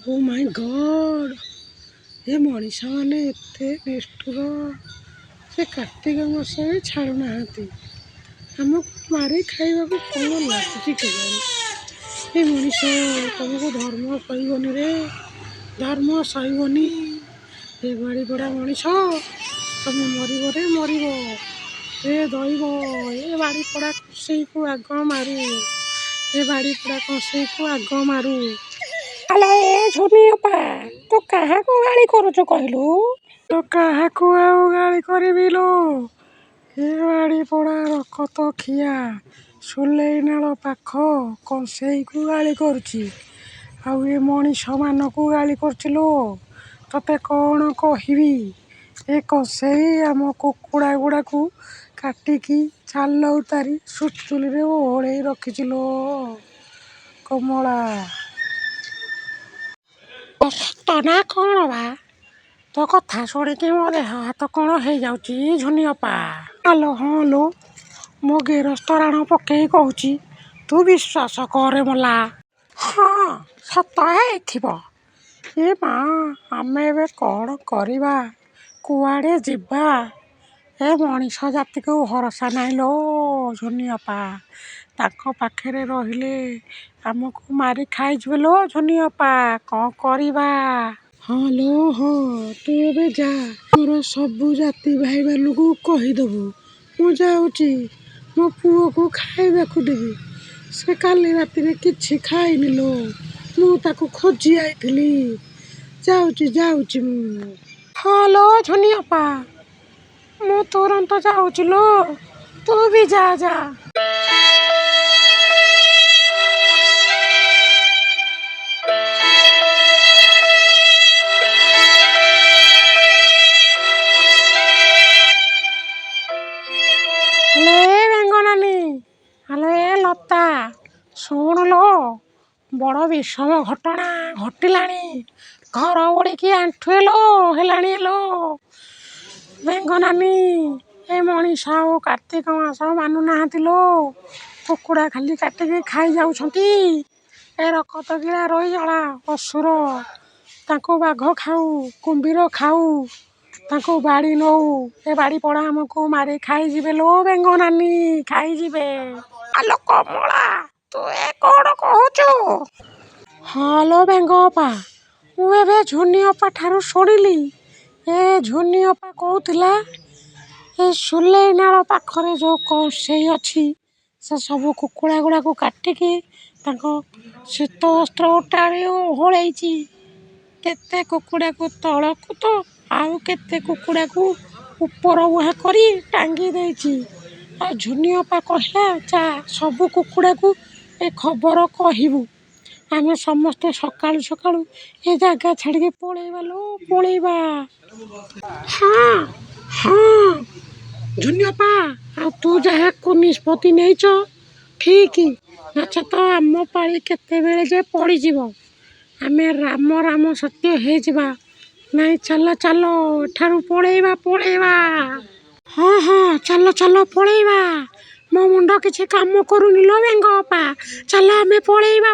ଓ ମାଇ ଗଡ୍, ଏ ମଣିଷ ମାନେ ଏତେ ନିଷ୍ଠୁର। ସେ କାର୍ତ୍ତିକ ମାସ ବି ଛାଡ଼ୁନାହାନ୍ତି। ଆମକୁ ମାରି ଖାଇବାକୁ କ'ଣ ଲାଗୁଛି କେଜାଣି। ଏ ମଣିଷ, ତମକୁ ଧର୍ମ ସହିବନି ରେ, ଧର୍ମ ସହିବନି। ଏ ବାଡ଼ିପଡ଼ା ମଣିଷ, ତମେ ମରିବ ରେ ମରିବ। ଏ ଦଇବ, ଏ ବାଡ଼ିପଡ଼ା କଂସେଇକୁ ଆଗ ମାରୁ। ଏ ବାଡ଼ିପଡ଼ା କଂସେଇକୁ ଆଗ ମାରୁ। ଆଲୋ ଏ ଝୁନି ଅପା, ତୁ କାହାକୁ ଗାଳି କରୁଛୁ କହିଲୁ? ତୁ କାହାକୁ ଆଉ ଗାଳି କରିବି ଲୋ? ଏ ବାଡ଼ିପଡ଼ା ରକତ ଖିଆ ସୁଲେଇ ନାଳ ପାଖ କଂସେଇକୁ ଗାଳି କରୁଛି। ଆଉ ଏ ମଣିଷମାନଙ୍କୁ ଗାଳି କରୁଛି ଲୋ। ତତେ କ'ଣ କହିବି? ଏ କଂସେଇ ଆମ କୁକୁଡ଼ା ଗୁଡ଼ାକୁ କାଟିକି ଛାଲ ଉତାରି ସୁତୁଲିରେ ଓହଳେଇ ରଖିଛି ଲୋ କମଳା। ସତ ନା କ'ଣ ବା? ତୋ କଥା ଶୁଣିକି ମୋ ଦେହ ହାତ କ'ଣ ହେଇଯାଉଛି ଝୁନି ଅପା। ଆଲୋ ହଁ ଲୋ, ମୋ ଗେରସ୍ତ ରାଣ ପକେଇ କହୁଛି, ତୁ ବିଶ୍ୱାସ କରେ ମଲା। ହଁ ସତ ହେଇଥିବ। ଏ ମା, ଆମେ ଏବେ କ'ଣ କରିବା? କୁଆଡ଼େ ଯିବା? ଏ ମଣିଷ ଜାତିକୁ ଭରସା ନାହିଁ ଲୋ ଝୁନି ଅପା। ତାଙ୍କ ପାଖରେ ରହିଲେ ଆମକୁ ମାରି ଖାଇଯିବେ ଲୋ ଝୁନି ଅପା। କ'ଣ କରିବା? ହଁ ଲୋ ହଁ, ତୁ ଏବେ ଯା, ମୋର ସବୁ ଜାତି ଭାଇମାନଙ୍କୁ କହିଦେବୁ ମୁଁ ଯାଉଛି। ମୋ ପୁଅକୁ ଖାଇବାକୁ ଦେବି। ସେ କାଲି ରାତିରେ କିଛି ଖାଇନି ଲୋ, ମୁଁ ତାକୁ ଖୋଜି ଆଇଥିଲି। ଯାଉଛି ମୁଁ। ହଁ ଲୋ ଝୁନି ଅପା, ମୁଁ ତୁରନ୍ତ ଯାଉଛି ଲୋ, ତୁ ବି ଯା। ହ୍ୟାଲୋ ଏ ବେଙ୍ଗନାନୀ, ହ୍ୟାଲୋ ଏ ଲତା, ଶୁଣ ଲୋ, ବଡ଼ ବିଷମ ଘଟଣା ଘଟିଲାଣି। ଘର ଉଡ଼ିକି ଆଣ୍ଠୁଏ ଲୋ ହେଲାଣି ଲୋ ବେଙ୍ଗନାନୀ। ଏ ମଣିଷ ଆଉ କାର୍ତ୍ତିକ ମାସ ମାନୁନାହାନ୍ତି ଲୋ। କୁକୁଡ଼ା ଖାଲି କାଟିକି ଖାଇଯାଉଛନ୍ତି। ଏ ରକତ ଗିଳା ରହିଜଳା ଅସୁର, ତାଙ୍କୁ ବାଘ ଖାଉ, କୁମ୍ଭୀର ଖାଉ, ତାଙ୍କୁ ବାଡ଼ି ନଉ, ଏ ବାଡ଼ିପଡ଼ା ଆମକୁ ମାରି ଖାଇଯିବେ ଲୋ ବେଙ୍ଗନାନୀ, ଖାଇଯିବେ। ଆଲୋ କମଳା, ତୁ ଏ କ'ଣ କହୁଛୁ? ହଁ ଲୋ ବେଙ୍ଗ ଅପା, ମୁଁ ଏବେ ଝୁନି ଅପା ଠାରୁ ଶୁଣିଲି। ଏ ଝୁନି ଅପା କହୁଥିଲା, ଏ ସୁଲେଇ ନାଳ ପାଖରେ ଯେଉଁ କଂସେଇ ଅଛି, ସେ ସବୁ କୁକୁଡ଼ା ଗୁଡ଼ାକୁ କାଟିକି ତାଙ୍କ ଶୀତ ବସ୍ତ୍ର ଓଟାରି ଓହଳେଇଛି। କେତେ କୁକୁଡ଼ାକୁ ତଳକୁ ତ ଆଉ କେତେ କୁକୁଡ଼ାକୁ ଉପର ବୁହା କରି ଟାଙ୍ଗି ଦେଇଛି। ଆଉ ଝୁନି ଅପା କହିଲା, ଯା ସବୁ କୁକୁଡ଼ାକୁ ଏ ଖବର କହିବୁ। ଆମେ ସମସ୍ତେ ସକାଳୁ ସକାଳୁ ଏ ଜାଗା ଛାଡ଼ିକି ପଳେଇବା ଲୋ, ପଳେଇବା। ହଁ ଝୁନି ଅପା, ଆଉ ତୁ ଯାହାକୁ ନିଷ୍ପତ୍ତି ନେଇଛ ଠିକ୍, ନଚେତ ଆମ ପାଳି କେତେବେଳେ ଯେ ପଡ଼ିଯିବ, ଆମେ ରାମ ସତ୍ୟ ହେଇଯିବା। ନାଇଁ ଚାଲ ଏଠାରୁ ପଳେଇବା। ହଁ ଚାଲ ପଳେଇବା। ମୋ ମୁଣ୍ଡ କିଛି କାମ କରୁନି ଲୋ ବେଙ୍ଗ ଅପା, ଚାଲ ଆମେ ପଳେଇବା।